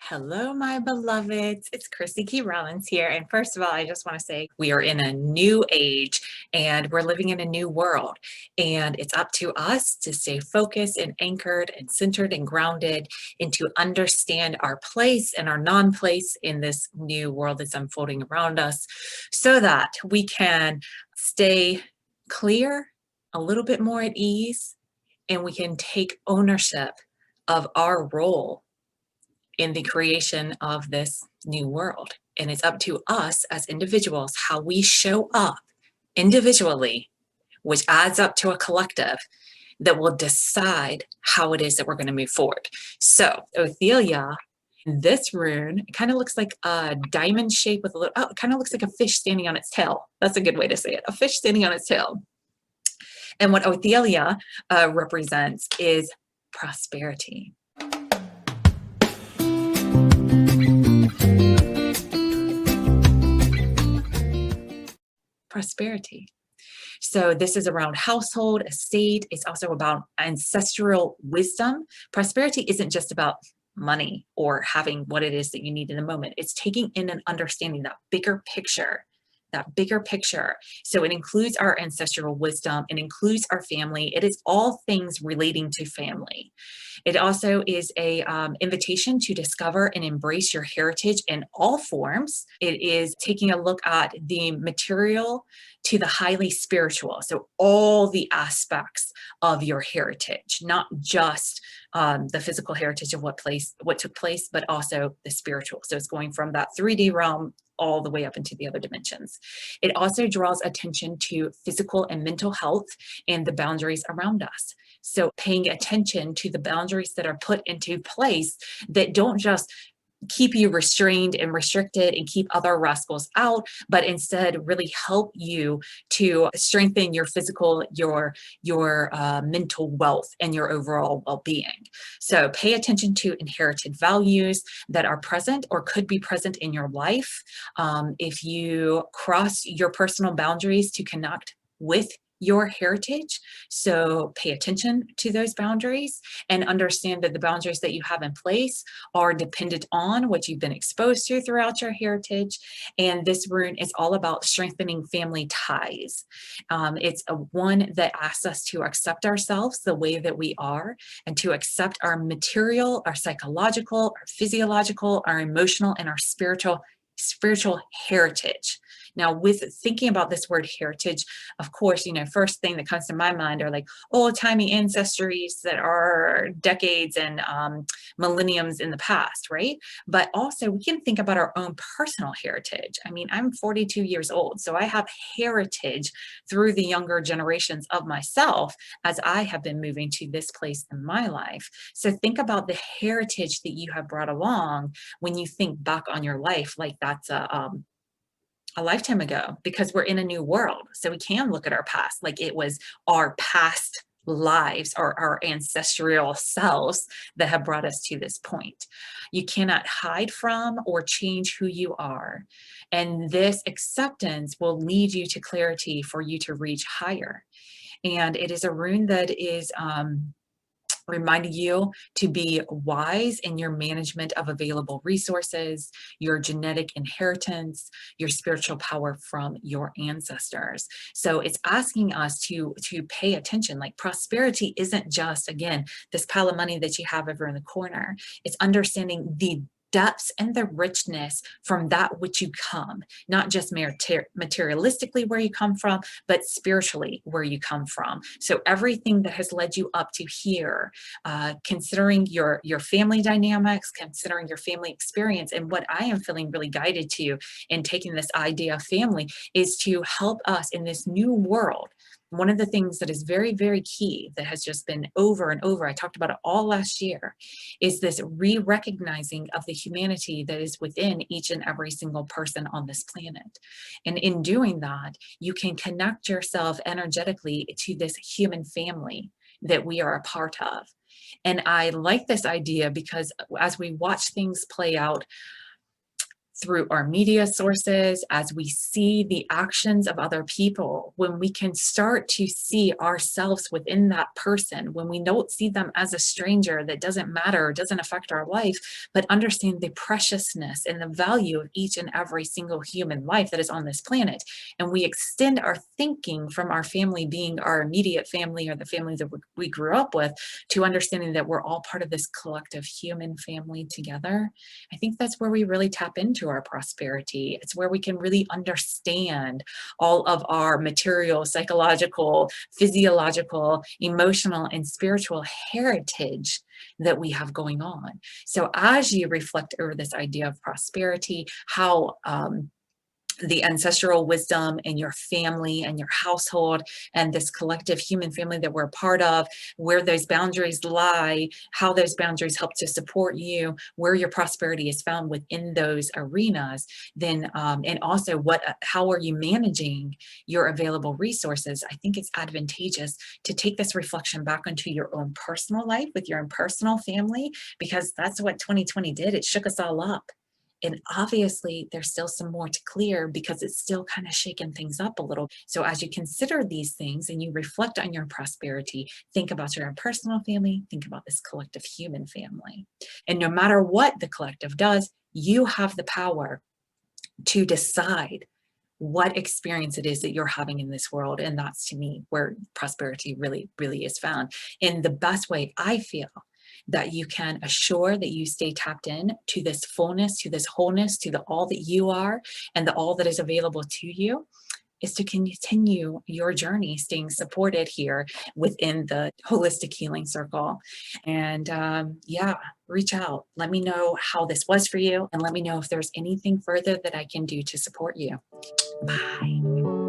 Hello, my beloveds. It's Chrissy Key Rollins here. And first of all, I just want to say we are in a new age and we're living in a new world. And it's up to us to stay focused and anchored and centered and grounded and to understand our place and our non-place in this new world that's unfolding around us so that we can stay clear, a little bit more at ease, and we can take ownership of our role in the creation of this new world. And it's up to us as individuals how we show up individually, which adds up to a collective that will decide how it is that we're going to move forward. So Othila, this rune, it kind of looks like a diamond shape with a little, it kind of looks like a fish standing on its tail. That's a good way to say it, a fish standing on its tail. And what Othila represents is prosperity. Prosperity. So this is around household, estate. It's also about ancestral wisdom. Prosperity isn't just about money or having what it is that you need in the moment. It's taking in and understanding that bigger picture. So it includes our ancestral wisdom. It includes our family. It is all things relating to family. It also is a invitation to discover and embrace your heritage in all forms. It is taking a look at the material to the highly spiritual. So all the aspects of your heritage, not just the physical heritage of what took place, but also the spiritual. So it's going from that 3D realm all the way up into the other dimensions. It also draws attention to physical and mental health and the boundaries around us. So paying attention to the boundaries that are put into place that don't just keep you restrained and restricted and keep other rascals out, but instead really help you to strengthen your physical, your mental wealth and your overall well-being. So pay attention to inherited values that are present or could be present in your life. If you cross your personal boundaries to connect with your heritage, so pay attention to those boundaries and understand that the boundaries that you have in place are dependent on what you've been exposed to throughout your heritage. And this rune is all about strengthening family ties. It's one that asks us to accept ourselves the way that we are and to accept our material, our psychological, our physiological, our emotional, and our spiritual heritage. Now, with thinking about this word heritage, of course, first thing that comes to my mind are like old-timey ancestries that are decades and millenniums in the past, right? But also we can think about our own personal heritage. I mean, I'm 42 years old, so I have heritage through the younger generations of myself as I have been moving to this place in my life. So think about the heritage that you have brought along when you think back on your life, like that's a lifetime ago, because we're in a new world. So we can look at our past like it was our past lives or our ancestral selves that have brought us to this point. You cannot hide from or change who you are. And this acceptance will lead you to clarity for you to reach higher. And it is a rune that is reminding you to be wise in your management of available resources, your genetic inheritance, your spiritual power from your ancestors. So it's asking us to pay attention. Like prosperity isn't just, again, this pile of money that you have over in the corner. It's understanding the depths and the richness from that which you come, not just materialistically where you come from, but spiritually where you come from. So everything that has led you up to here, considering your family dynamics, considering your family experience, and what I am feeling really guided to in taking this idea of family is to help us in this new world. One of the things that is very, very key that has just been over and over, I talked about it all last year, is this re-recognizing of the humanity that is within each and every single person on this planet. And in doing that, you can connect yourself energetically to this human family that we are a part of. And I like this idea because as we watch things play out through our media sources, as we see the actions of other people, when we can start to see ourselves within that person, when we don't see them as a stranger that doesn't matter, doesn't affect our life, but understand the preciousness and the value of each and every single human life that is on this planet. And we extend our thinking from our family being our immediate family or the family that we grew up with, to understanding that we're all part of this collective human family together. I think that's where we really tap into our prosperity. It's where we can really understand all of our material, psychological, physiological, emotional, and spiritual heritage that we have going on. So as you reflect over this idea of prosperity, how the ancestral wisdom in your family and your household and this collective human family that we're a part of, where those boundaries lie, how those boundaries help to support you, where your prosperity is found within those arenas, then and also how are you managing your available resources. I think it's advantageous to take this reflection back into your own personal life with your own personal family, because that's what 2020 did. It shook us all up. And obviously, there's still some more to clear, because it's still kind of shaking things up a little. So as you consider these things and you reflect on your prosperity, think about your own personal family, think about this collective human family. And no matter what the collective does, you have the power to decide what experience it is that you're having in this world. And that's, to me, where prosperity really, really is found. In the best way I feel that you can assure that you stay tapped in to this fullness, to this wholeness, to the all that you are and the all that is available to you, is to continue your journey staying supported here within the holistic healing circle. And yeah, reach out. Let me know how this was for you, and let me know if there's anything further that I can do to support you. Bye.